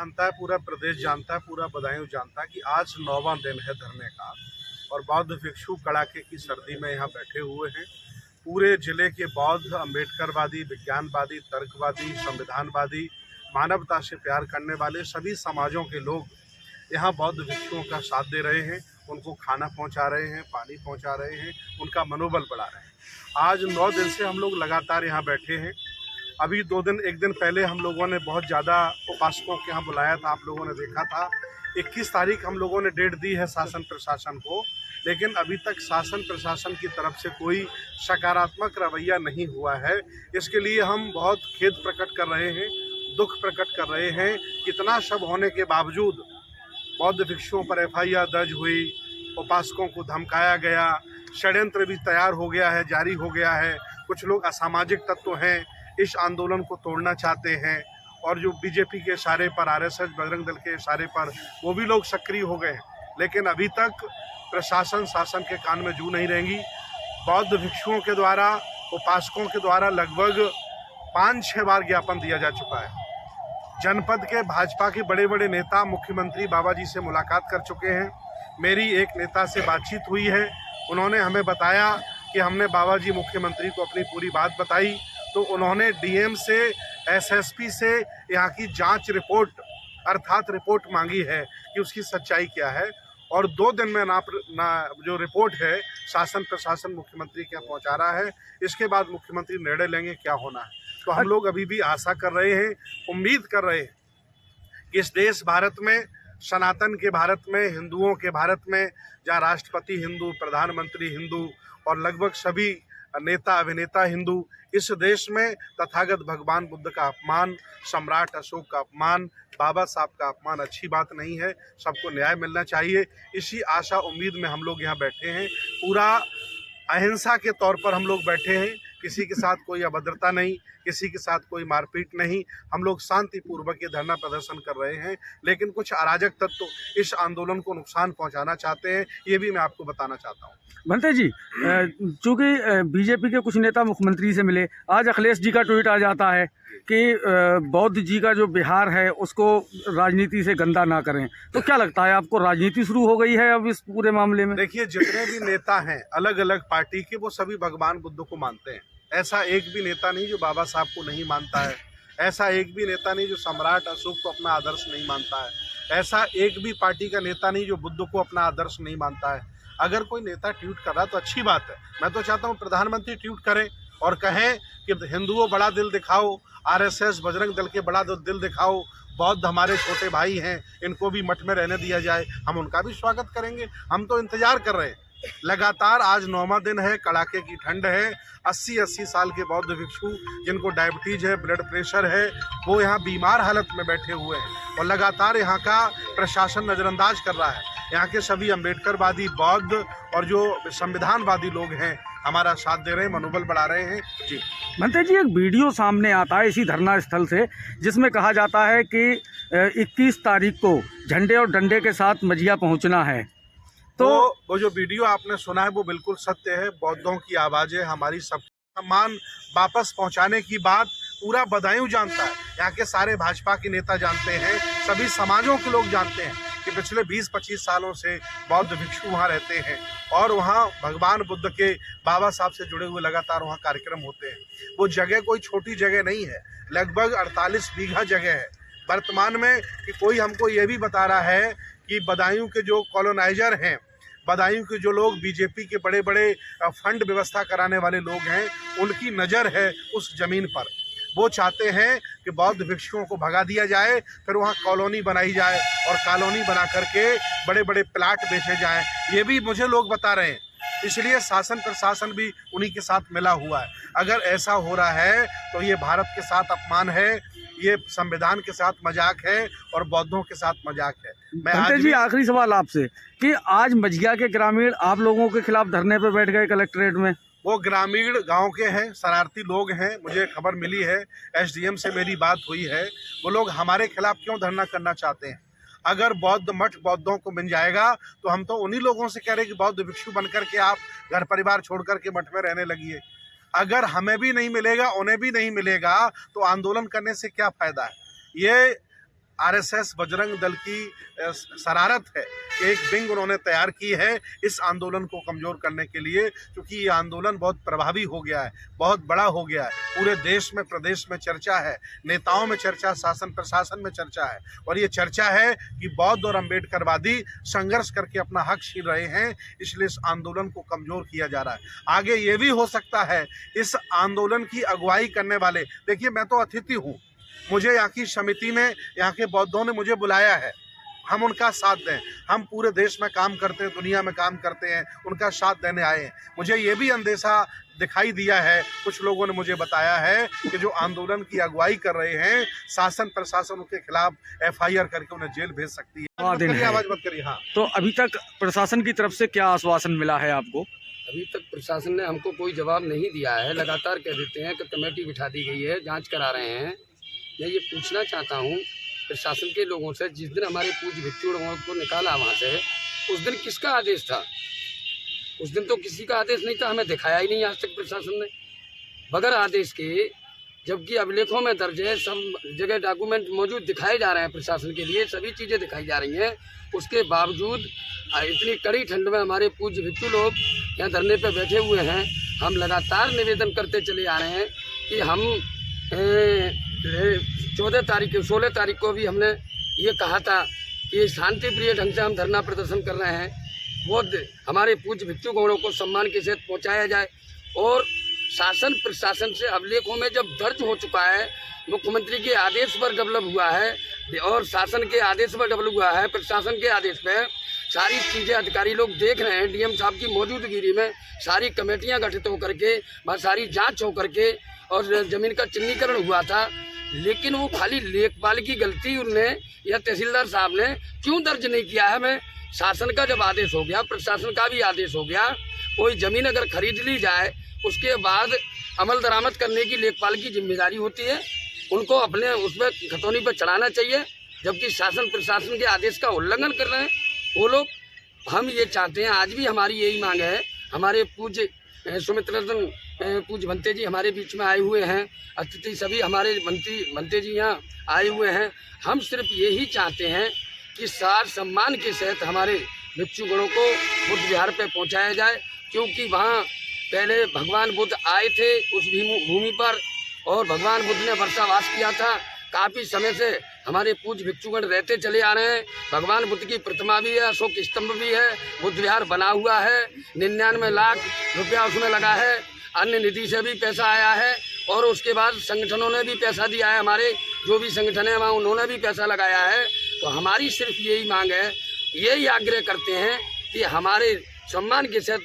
जानता है, पूरा प्रदेश जानता है, पूरा बदायूं जानता है कि आज 9वां दिन है धरने का और बौद्ध भिक्षु कड़ाके की सर्दी में यहाँ बैठे हुए हैं। पूरे जिले के बौद्ध, अम्बेडकरवादी, विज्ञानवादी, तर्कवादी, संविधानवादी, मानवता से प्यार करने वाले सभी समाजों के लोग यहाँ बौद्ध भिक्षुओं का साथ दे रहे हैं, उनको खाना पहुँचा रहे हैं, पानी पहुँचा रहे हैं, उनका मनोबल बढ़ा रहे हैं। आज 9 दिन से हम लोग लगातार यहाँ बैठे हैं। अभी 2 दिन, 1 दिन पहले हम लोगों ने बहुत ज़्यादा उपासकों के यहाँ बुलाया था, आप लोगों ने देखा था। 21 तारीख हम लोगों ने डेट दी है शासन प्रशासन को, लेकिन अभी तक शासन प्रशासन की तरफ से कोई सकारात्मक रवैया नहीं हुआ है। इसके लिए हम बहुत खेद प्रकट कर रहे हैं, दुख प्रकट कर रहे हैं। इतना सब होने के बावजूद बौद्ध भिक्षुओं पर FIR दर्ज हुई, उपासकों को धमकाया गया, षड्यंत्र भी तैयार हो गया है, जारी हो गया है। कुछ लोग असामाजिक तत्व हैं, इस आंदोलन को तोड़ना चाहते हैं और जो बीजेपी के इशारे पर, RSS बजरंग दल के इशारे पर वो भी लोग सक्रिय हो गए हैं। लेकिन अभी तक प्रशासन शासन के कान में जू नहीं रहेंगी। बौद्ध भिक्षुओं के द्वारा, उपासकों के द्वारा लगभग 5-6 बार ज्ञापन दिया जा चुका है। जनपद के भाजपा के बड़े बड़े नेता मुख्यमंत्री बाबा जी से मुलाकात कर चुके हैं। मेरी एक नेता से बातचीत हुई है, उन्होंने हमें बताया कि हमने बाबा जी मुख्यमंत्री को अपनी पूरी बात बताई तो उन्होंने DM से, SSP से यहाँ की जांच रिपोर्ट अर्थात रिपोर्ट मांगी है कि उसकी सच्चाई क्या है और 2 दिन में जो रिपोर्ट है शासन प्रशासन मुख्यमंत्री के यहाँ पहुँचा रहा है। इसके बाद मुख्यमंत्री निर्णय लेंगे क्या होना है। तो हम लोग अभी भी आशा कर रहे हैं, उम्मीद कर रहे हैं कि इस देश भारत में, सनातन के भारत में, हिंदुओं के भारत में, जहाँ राष्ट्रपति हिंदू, प्रधानमंत्री हिंदू और लगभग सभी नेता अभिनेता हिंदू, इस देश में तथागत भगवान बुद्ध का अपमान, सम्राट अशोक का अपमान, बाबा साहब का अपमान अच्छी बात नहीं है। सबको न्याय मिलना चाहिए। इसी आशा उम्मीद में हम लोग यहाँ बैठे हैं। पूरा अहिंसा के तौर पर हम लोग बैठे हैं। किसी के साथ कोई अभद्रता नहीं, किसी के साथ कोई मारपीट नहीं। हम लोग शांतिपूर्वक ये धरना प्रदर्शन कर रहे हैं, लेकिन कुछ अराजक तत्व इस आंदोलन को नुकसान पहुंचाना चाहते हैं, ये भी मैं आपको बताना चाहता हूं। भंते जी, चूँकि बीजेपी के कुछ नेता मुख्यमंत्री से मिले, आज अखिलेश जी का ट्वीट आ जाता है कि बौद्ध जी का जो बिहार है उसको राजनीति से गंदा ना करें, तो क्या लगता है आपको, राजनीति शुरू हो गई है अब इस पूरे मामले में? देखिए, जितने भी नेता हैं अलग अलग पार्टी के, वो सभी भगवान बुद्ध को मानते हैं। ऐसा एक भी नेता नहीं जो बाबा साहब को नहीं मानता है। ऐसा एक भी नेता नहीं जो सम्राट अशोक को अपना आदर्श नहीं मानता है। ऐसा एक भी पार्टी का नेता नहीं जो बुद्ध को अपना आदर्श नहीं मानता है। अगर कोई नेता ट्वीट कर रहा है तो अच्छी बात है। मैं तो चाहता हूँ प्रधानमंत्री ट्वीट करें और कहें कि हिंदुओं बड़ा दिल दिखाओ, RSS बजरंग दल के बड़ा दिल दिखाओ, बौद्ध हमारे छोटे भाई हैं, इनको भी मठ में रहने दिया जाए। हम उनका भी स्वागत करेंगे। हम तो इंतजार कर रहे हैं। लगातार आज 9वां दिन है, कड़ाके की ठंड है। 80-80 साल के बौद्ध भिक्षु जिनको डायबिटीज है, ब्लड प्रेशर है, वो यहाँ बीमार हालत में बैठे हुए हैं और लगातार यहाँ का प्रशासन नज़रअंदाज कर रहा है। यहाँ के सभी अम्बेडकरवादी, बौद्ध और जो संविधानवादी लोग हैं हमारा साथ दे रहे हैं, मनोबल बढ़ा रहे हैं। जी भंते जी, एक वीडियो सामने आता है इसी धरना स्थल से, जिसमें कहा जाता है कि 21 तारीख को झंडे और डंडे के साथ मजिया पहुँचना है। तो वो जो वीडियो आपने सुना है वो बिल्कुल सत्य है। बौद्धों की आवाज़ें, हमारी सब सम्मान वापस पहुंचाने की बात पूरा बदायूं जानता है। यहाँ के सारे भाजपा के नेता जानते हैं, सभी समाजों के लोग जानते हैं कि पिछले 20-25 सालों से बौद्ध भिक्षु वहाँ रहते हैं और वहाँ भगवान बुद्ध के, बाबा साहब से जुड़े हुए लगातार वहाँ कार्यक्रम होते हैं। वो जगह कोई छोटी जगह नहीं है, लगभग 48 बीघा जगह है। वर्तमान में कि कोई हमको ये भी बता रहा है कि बदायूं के जो कॉलोनाइजर हैं, बदायूं के जो लोग बीजेपी के बड़े बड़े फंड व्यवस्था कराने वाले लोग हैं, उनकी नज़र है उस ज़मीन पर। वो चाहते हैं कि बौद्ध भिक्षुओं को भगा दिया जाए, फिर वहाँ कॉलोनी बनाई जाए और कॉलोनी बना करके बड़े बड़े प्लाट बेचे जाएं। ये भी मुझे लोग बता रहे हैं। इसलिए शासन प्रशासन भी उन्हीं के साथ मिला हुआ है। अगर ऐसा हो रहा है तो ये भारत के साथ अपमान है, ये संविधान के साथ मजाक है और बौद्धों के साथ मजाक है। मैं आज जी, आखिरी सवाल आपसे कि आज मजिया के ग्रामीण आप लोगों के खिलाफ धरने पे बैठ गए कलेक्ट्रेट में। वो ग्रामीण गांव के हैं, शरारती लोग हैं। मुझे खबर मिली है, SDM से मेरी बात हुई है। वो लोग हमारे खिलाफ क्यों धरना करना चाहते हैं? अगर बौद्ध मठ बौद्धों को मिल जाएगा तो हम तो उन्हीं लोगों से कह रहे हैं कि बौद्ध भिक्षु बनकर के आप घर परिवार छोड़ करके मठ में रहने लगिए। अगर हमें भी नहीं मिलेगा, उन्हें भी नहीं मिलेगा, तो आंदोलन करने से क्या फ़ायदा है? ये आरएसएस बजरंग दल की शरारत है। एक विंग उन्होंने तैयार की है इस आंदोलन को कमज़ोर करने के लिए, क्योंकि ये आंदोलन बहुत प्रभावी हो गया है, बहुत बड़ा हो गया है। पूरे देश में, प्रदेश में चर्चा है, नेताओं में चर्चा, शासन प्रशासन में चर्चा है। और ये चर्चा है कि बौद्ध और अम्बेडकरवादी संघर्ष करके अपना हक छीन रहे हैं, इसलिए इस आंदोलन को कमज़ोर किया जा रहा है। आगे ये भी हो सकता है इस आंदोलन की अगुवाई करने वाले, देखिए मैं तो अतिथि हूँ, मुझे यहाँ की समिति ने, यहाँ के बौद्धों ने मुझे बुलाया है, हम उनका साथ दें। हम पूरे देश में काम करते हैं, दुनिया में काम करते हैं, उनका साथ देने आए हैं। मुझे ये भी अंदेशा दिखाई दिया है, कुछ लोगों ने मुझे बताया है कि जो आंदोलन की अगुवाई कर रहे हैं, शासन प्रशासन उनके खिलाफ FIR करके उन्हें जेल भेज सकती है। आवाज़ मत करिए। हाँ, तो अभी तक प्रशासन की तरफ से क्या आश्वासन मिला है आपको? अभी तक प्रशासन ने हमको कोई जवाब नहीं दिया है। लगातार कह देते हैं कि कमेटी बिठा दी गई है, जांच करा रहे हैं। मैं ये पूछना चाहता हूँ प्रशासन के लोगों से, जिस दिन हमारे पूज्य भिक्षुओं को निकाला वहाँ से, उस दिन किसका आदेश था? उस दिन तो किसी का आदेश नहीं था, हमें दिखाया ही नहीं आज तक प्रशासन ने, बगैर आदेश के। जबकि अभिलेखों में दर्ज है, सब जगह डॉक्यूमेंट मौजूद दिखाए जा रहे हैं प्रशासन के लिए, सभी चीज़ें दिखाई जा रही हैं। उसके बावजूद इतनी कड़ी ठंड में हमारे पूज्य भिक्षु लोग यहाँ धरने पर बैठे हुए हैं। हम लगातार निवेदन करते चले आ रहे हैं कि हम 16 तारीख को भी हमने ये कहा था कि शांति प्रिय ढंग से हम धरना प्रदर्शन कर रहे हैं, वो हमारे पूज्य भिक्षुगणों को सम्मान के साथ पहुंचाया जाए। और शासन प्रशासन से अभिलेखों में जब दर्ज हो चुका है, मुख्यमंत्री के आदेश पर डेवलप हुआ है और शासन के आदेश पर डेवलप हुआ है, प्रशासन के आदेश पर सारी चीज़ें अधिकारी लोग देख रहे हैं। DM साहब की मौजूदगी में सारी कमेटियां गठित होकर के, सारी जांच होकर के, और ज़मीन का चिन्हीकरण हुआ था। लेकिन वो खाली लेखपाल की गलती उनने या तहसीलदार साहब ने क्यों दर्ज नहीं किया है? मैं शासन का जब आदेश हो गया, प्रशासन का भी आदेश हो गया, कोई ज़मीन अगर खरीद ली जाए उसके बाद अमल दरामद करने की लेखपाल की जिम्मेदारी होती है, उनको अपने उसमें खतौनी पर चढ़ाना चाहिए। जबकि शासन प्रशासन के आदेश का उल्लंघन कर रहे हैं वो लोग। हम ये चाहते हैं, आज भी हमारी यही मांग है, हमारे पूज्य सुमित्र रतन पूज्य भंते जी हमारे बीच में आए हुए हैं, अतिथि सभी हमारे भंते जी यहाँ आए हुए हैं। हम सिर्फ यही चाहते हैं कि सार सम्मान के साथ हमारे भिक्षुगणों को बुद्ध विहार पे पहुँचाया जाए, क्योंकि वहाँ पहले भगवान बुद्ध आए थे उस भूमि पर, और भगवान बुद्ध ने वर्षावास किया था। काफ़ी समय से हमारे पूज्य भिक्षुगण रहते चले आ रहे हैं। भगवान बुद्ध की प्रतिमा भी है, अशोक स्तंभ भी है, बुद्ध विहार बना हुआ है, 99 लाख रुपया उसमें लगा है, अन्य निधि से भी पैसा आया है, और उसके बाद संगठनों ने भी पैसा दिया है, हमारे जो भी संगठन है वहाँ उन्होंने भी पैसा लगाया है। तो हमारी सिर्फ यही मांग है, यही आग्रह करते हैं कि हमारे सम्मान के साथ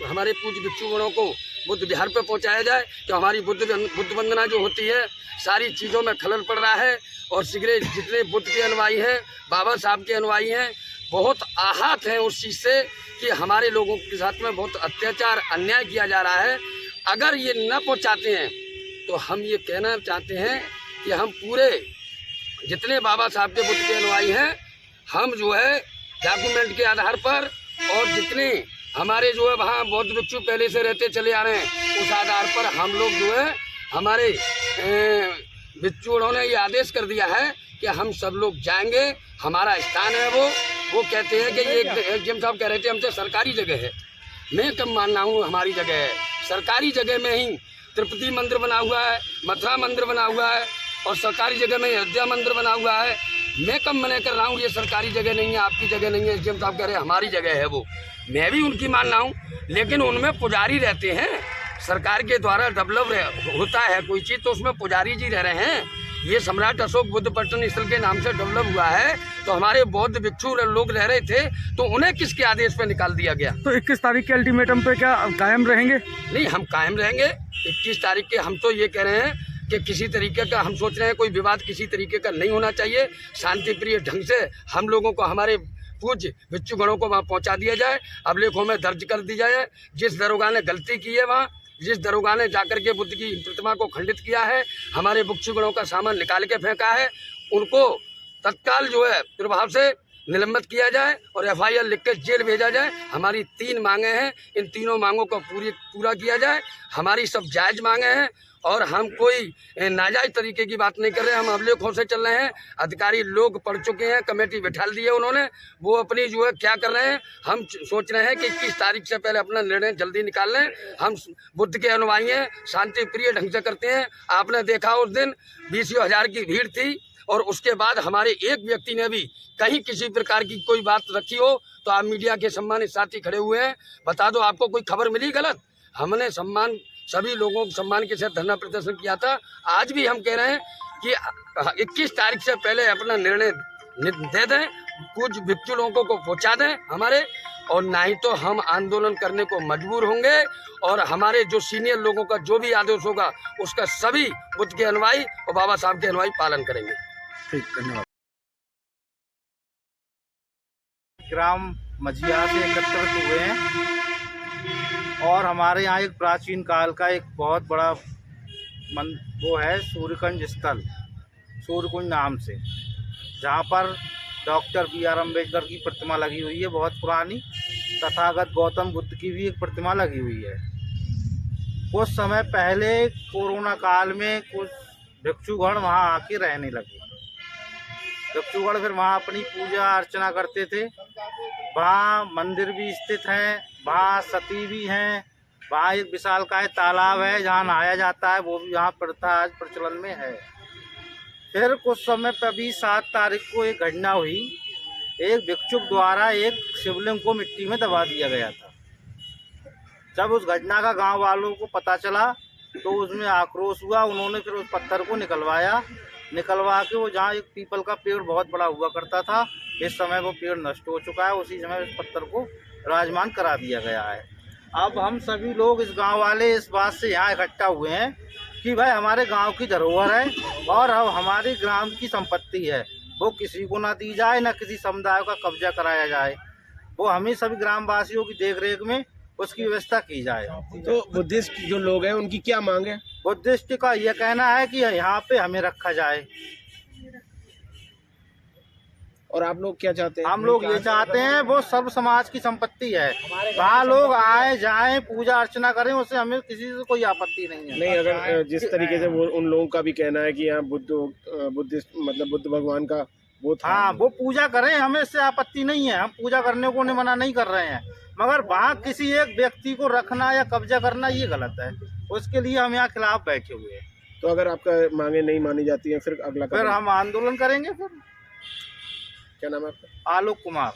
हमारे पूज्य भिक्षुगणों को बुद्ध विहार पर पहुंचाया जाए। तो हमारी बुद्ध वंदना जो होती है, सारी चीज़ों में खलल पड़ रहा है, और सिगरेट जितने बुद्ध के अनुयायी हैं, बाबा साहब के अनुयायी हैं, बहुत आहत हैं उस चीज़ से कि हमारे लोगों के साथ में बहुत अत्याचार अन्याय किया जा रहा है। अगर ये न पहुंचाते हैं तो हम ये कहना चाहते हैं कि हम पूरे जितने बाबा साहब के बुद्ध के अनुयायी हैं, हम जो है डॉक्यूमेंट के आधार पर, और जितने हमारे जो है वहाँ बौद्ध भिक्षु पहले से रहते चले आ रहे हैं, उस आधार पर हम लोग जो है हमारे भिक्षुओं ने ये आदेश कर दिया है कि हम सब लोग जाएंगे, हमारा स्थान है वो कहते हैं कि ये GM साहब कह रहे थे हमसे सरकारी जगह है। मैं कब मान रहा हूँ हमारी जगह है, सरकारी जगह में ही तिरुपति मंदिर बना हुआ है, मथुरा मंदिर बना हुआ है, और सरकारी जगह में अयोध्या मंदिर बना हुआ है। मैं कब मना कर रहा हूँ ये सरकारी जगह नहीं है, आपकी जगह नहीं है? GM साहब कह रहे हैं हमारी जगह है वो, मैं भी उनकी मान रहा हूँ। लेकिन उनमें पुजारी रहते हैं, सरकार के द्वारा डेवलप होता है कोई चीज़ तो उसमें पुजारी जी रह रहे हैं। ये सम्राट अशोक बुद्ध पर्यटन स्थल के नाम से डेवलप हुआ है, तो हमारे बौद्ध भिक्षु लोग रह रहे थे, तो उन्हें किसके आदेश पे निकाल दिया गया? तो 21 तारीख के अल्टीमेटम पे क्या कायम रहेंगे? नहीं, हम कायम रहेंगे। 21 तारीख के हम तो ये कह रहे हैं कि किसी तरीके का हम सोच रहे हैं कोई विवाद किसी तरीके का नहीं होना चाहिए, शांति प्रिय ढंग से हम लोगों को, हमारे पूज्य भिक्षुगणों को वहाँ पहुँचा दिया जाए, अभिलेखों में दर्ज कर दी जाए। जिस दरोगा ने गलती की है, वहाँ जिस दरोगा ने जाकर के बुद्ध की प्रतिमा को खंडित किया है, हमारे भिक्षुगणों का सामान निकाल के फेंका है, उनको तत्काल जो है प्रभाव से निलंबित किया जाए और FIR लिख के जेल भेजा जाए। हमारी 3 मांगे हैं, इन तीनों मांगों को पूरा किया जाए। हमारी सब जायज़ मांगे हैं और हम कोई नाजायज़ तरीके की बात नहीं कर रहे हैं। हम अवलेखों से चल रहे हैं। अधिकारी लोग पढ़ चुके हैं, कमेटी बैठा दी है उन्होंने, वो अपनी जो है क्या कर रहे हैं। हम सोच रहे हैं कि 21 तारीख से पहले अपना निर्णय जल्दी निकाल लें। हम बुद्ध के अनुयायी हैं, शांति प्रिय ढंग से करते हैं। आपने देखा उस दिन 20,000 की भीड़ थी और उसके बाद हमारे एक व्यक्ति ने भी कहीं किसी प्रकार की कोई बात रखी हो तो आप मीडिया के सम्मानित साथी खड़े हुए हैं, बता दो आपको कोई खबर मिली गलत? हमने सभी लोगों को सम्मान के साथ धरना प्रदर्शन किया था। आज भी हम कह रहे हैं कि 21 तारीख से पहले अपना निर्णय दे दें, कुछ भिक्षु लोगों को पहुंचा दें हमारे, और नहीं तो हम आंदोलन करने को मजबूर होंगे। और हमारे जो सीनियर लोगों का जो भी आदेश होगा उसका सभी बुद्ध के अनुयायी और बाबा साहब के अनुयायी पालन करेंगे। ठीक, धन्यवाद। ग्राम मझिया से एकत्रित हुए हैं और हमारे यहाँ एक प्राचीन काल का एक बहुत बड़ा वो है सूर्यकुंज स्थल, सूर्यकुंज नाम से, जहाँ पर डॉक्टर BR अम्बेडकर की प्रतिमा लगी हुई है, बहुत पुरानी। तथागत गौतम बुद्ध की भी एक प्रतिमा लगी हुई है। कुछ समय पहले कोरोना काल में कुछ भिक्षुगण वहाँ आके रहने लगे। भिक्षुगण फिर वहाँ अपनी पूजा अर्चना करते थे। वहाँ मंदिर भी स्थित हैं, वहाँ सती भी हैं, वहाँ एक विशालकाय तालाब है जहाँ नहाया जाता है, वो भी यहाँ प्रथा आज प्रचलन में है। फिर कुछ समय पर भी 7 तारीख को एक घटना हुई। एक भिक्षुक द्वारा एक शिवलिंग को मिट्टी में दबा दिया गया था। जब उस घटना का गांव वालों को पता चला तो उसमें आक्रोश हुआ। उन्होंने फिर उस पत्थर को निकलवा के वो जहाँ एक पीपल का पेड़ बहुत बड़ा हुआ करता था, इस समय वो पेड़ नष्ट हो चुका है, उसी समय उस पत्थर को विराजमान करा दिया गया है। अब हम सभी लोग इस गांव वाले इस बात से यहाँ इकट्ठा हुए हैं कि भाई हमारे गांव की धरोहर है और अब हमारे ग्राम की संपत्ति है, वो किसी को ना दी जाए, ना किसी समुदाय का कब्जा कराया जाए। वो हमें सभी ग्रामवासियों की देखरेख में उसकी व्यवस्था की जाए। तो बुद्धिस्ट जो लोग हैं उनकी क्या मांग है? बुद्धिस्ट का ये कहना है कि यहाँ पे हमें रखा जाए। और आप लोग क्या चाहते हैं? हम लोग ये चाहते हैं वो सब समाज की संपत्ति है, वहाँ लोग आए जाएं पूजा अर्चना करें, उससे हमें किसी से कोई आपत्ति नहीं है। नहीं, अगर जिस तरीके से वो उन लोगों का भी कहना है कि यहाँ बुद्धिस्ट मतलब बुद्ध भगवान का वो था, हाँ वो पूजा करें, हमें इससे आपत्ति नहीं है, हम पूजा करने को मना नहीं कर रहे हैं, मगर वहाँ किसी एक व्यक्ति को रखना या कब्जा करना ये गलत है। उसके लिए हम यहाँ खिलाफ बैठे हुए हैं। तो अगर आपका मांगे नहीं मानी जाती है फिर अगला फिर हम आंदोलन करेंगे। फिर क्या नाम है आपका? आलोक कुमार।